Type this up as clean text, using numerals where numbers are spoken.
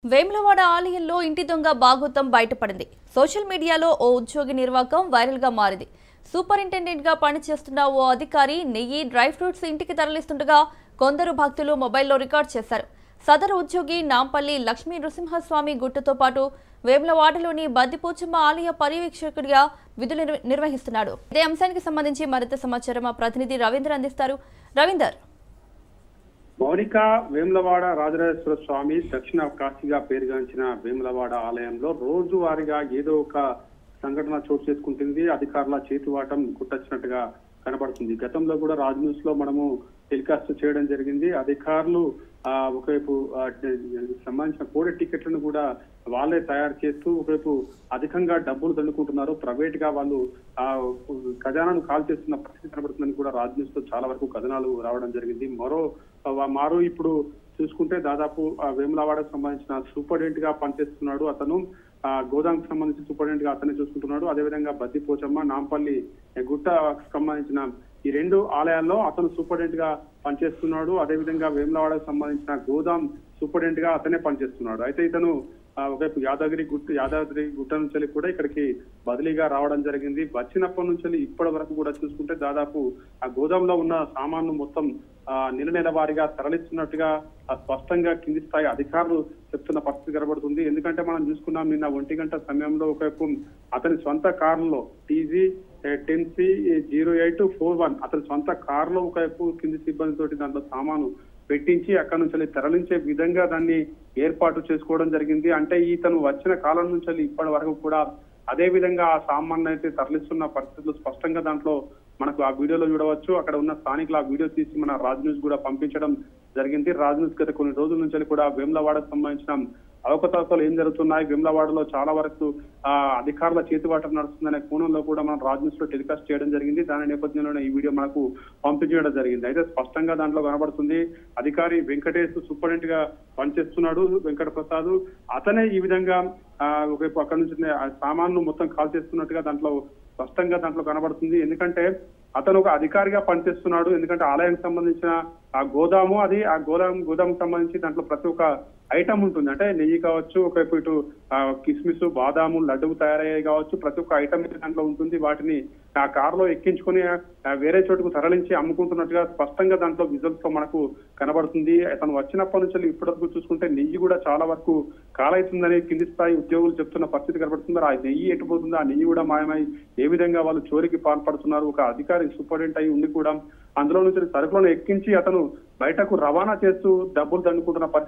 వేములవాడ ఆలయంలో ఇంటి దొంగ భాగోతం బయటపడింది. సోషల్ మీడియాలో ఓ ఉద్యోగి నిర్వాకం వైరల్ గా మారింది. సూపరింటెండెంట్ గా పనిచేస్తున్న ఓ అధికారి నెయ్యి, డ్రై ఫ్రూట్స్ ఇంటికి తరలిస్తుండగా కొందరు భక్తులు మొబైల్లో రికార్డ్ చేశారు. సదరు ఉద్యోగి నాంపల్లి లక్ష్మీ నృసింహస్వామి గుట్టుతో పాటు వేములవాడలోని బద్దిపోచమ్మ ఆలయ పర్యవేక్షకుడిగా విధులు నిర్వహిస్తున్నాడు. ఇదే అంశానికి సంబంధించి మరింత సమాచారం మా ప్రతినిధి రవీందర్ అందిస్తారు. రవీందర్, మౌనిక, వేములవాడ రాజరాజేశ్వర స్వామి దక్షిణ కాశీగా పేరుగాంచిన వేములవాడ ఆలయంలో రోజువారీగా ఏదో ఒక సంఘటన చోటు చేసుకుంటుంది. అధికారుల చేతివాటం గుట్టొచ్చినట్టుగా కనబడుతుంది. గతంలో కూడా రాజ్ న్యూస్ లో మనము టెలికాస్ట్ చేయడం జరిగింది. అధికారులు ఒకవైపు సంబంధించిన కోడి టికెట్లను కూడా వాళ్ళే తయారు చేస్తూ ఒకవైపు అధికంగా డబ్బులు దండుకుంటున్నారు. ప్రైవేట్ గా వాళ్ళు ఖజానాను కాల్ చేస్తున్న పరిస్థితి కనబడుతుందని కూడా రాజ్ న్యూస్ లో చాలా వరకు కథనాలు రావడం జరిగింది. మారు ఇప్పుడు చూసుకుంటే దాదాపు వేములవాడకు సంబంధించిన సూపరింటెండెంట్ గా పనిచేస్తున్నాడు. అతను గోదాంకి సంబంధించి సూపరింటెండెంట్ గా అతనే చూసుకుంటున్నాడు. అదేవిధంగా బద్దిపోచమ్మ, నాంపల్లి గుట్టకు సంబంధించిన ఈ రెండు ఆలయాల్లో అతను సూపరింటెండెంట్ గా పనిచేస్తున్నాడు. అదేవిధంగా వేములవాడకు సంబంధించిన గోదాం సూపరింటెండెంట్ గా అతనే పనిచేస్తున్నాడు. అయితే ఇతను ఒకవైపు యాదాద్రి గుట్ట నుంచి కూడా ఇక్కడికి బదిలీగా రావడం జరిగింది. వచ్చినప్పటి నుంచి ఇప్పటి వరకు కూడా చూసుకుంటే దాదాపు ఆ గోదాంలో ఉన్న సామాన్లు మొత్తం నెల వారీగా తరలిస్తున్నట్టుగా స్పష్టంగా కింది స్థాయి అధికారులు చెప్తున్న పరిస్థితి కనబడుతుంది. ఎందుకంటే మనం చూసుకున్నాం, నిన్న 1 గంట సమయంలో ఒకవైపు అతని సొంత కారులో TG 10C0841 అతని సొంత కారులో ఒకవైపు కింది సిబ్బందితోటి దాంట్లో సామాను పెట్టించి అక్కడి నుంచి తరలించే విధంగా దాన్ని ఏర్పాటు చేసుకోవడం జరిగింది. అంటే ఇతను వచ్చిన కాలం నుంచి ఇప్పటి వరకు కూడా అదే విధంగా ఆ సామాన్లు అయితే తరలిస్తున్న పరిస్థితులు స్పష్టంగా దాంట్లో మనకు ఆ వీడియోలో చూడవచ్చు. అక్కడ ఉన్న స్థానికులు ఆ వీడియో తీసి మన రాజ్ న్యూస్ కూడా పంపించడం జరిగింది. రాజ్ న్యూస్ గత కొన్ని రోజుల నుంచి కూడా వేములవాడకు సంబంధించిన అవకతవకలు ఏం జరుగుతున్నాయి, వేములవాడలో చాలా వరకు అధికారుల చేతివాటం నడుస్తుందనే కోణంలో కూడా మనం రాజ్ న్యూస్ లో టెలికాస్ట్ చేయడం జరిగింది. దాని నేపథ్యంలోనే ఈ వీడియో మనకు పంపించడం జరిగింది. అయితే స్పష్టంగా దాంట్లో కనబడుతుంది, అధికారి వెంకటేష్ సూపరింటెండెంట్ గా పనిచేస్తున్నాడు. వెంకట ప్రసాద్ అతనే ఈ విధంగా ఒకవైపు అక్కడి నుంచి సామాన్లు మొత్తం కాల్ చేస్తున్నట్టుగా దాంట్లో స్పష్టంగా దాంట్లో కనబడుతుంది. ఎందుకంటే అతను ఒక అధికారిగా పనిచేస్తున్నాడు. ఎందుకంటే ఆలయానికి సంబంధించిన ఆ గోదాము ఆ గోదాము సంబంధించి దాంట్లో ప్రతి ఒక్క ఐటమ్ ఉంటుంది. అంటే నెయ్యి కావచ్చు, ఒకవైపు ఇటు కిస్మిస్, బాదాము, లడ్డు తయారయ్యాయి కావచ్చు, ప్రతి ఒక్క ఐటమ్ అయితే దాంట్లో ఉంటుంది. వాటిని ఆ కారులో ఎక్కించుకుని వేరే చోటుకు తరలించి అమ్ముకుంటున్నట్టుగా స్పష్టంగా దాంట్లో విజువల్స్ తో మనకు కనబడుతుంది. అతను వచ్చినప్పటి నుంచి ఇప్పటి వరకు చూసుకుంటే నెయ్యి కూడా చాలా వరకు కాలవుతుందని కింది స్థాయి ఉద్యోగులు చెప్తున్న పరిస్థితి కనబడుతుంది. ఆ నెయ్యి ఎటుపోతుందో, ఆ నెయ్యి కూడా మాయమై ఏ విధంగా వాళ్ళు చోరీకి పాల్పడుతున్నారు. ఒక అధికారి సూపరింటెండెంట్ అయి ఉండి కూడా అందులో నుంచి సరుకులను ఎక్కించి అతను బయటకు రవాణా చేస్తూ డబ్బులు దండుకుంటున్న పరిస్థితి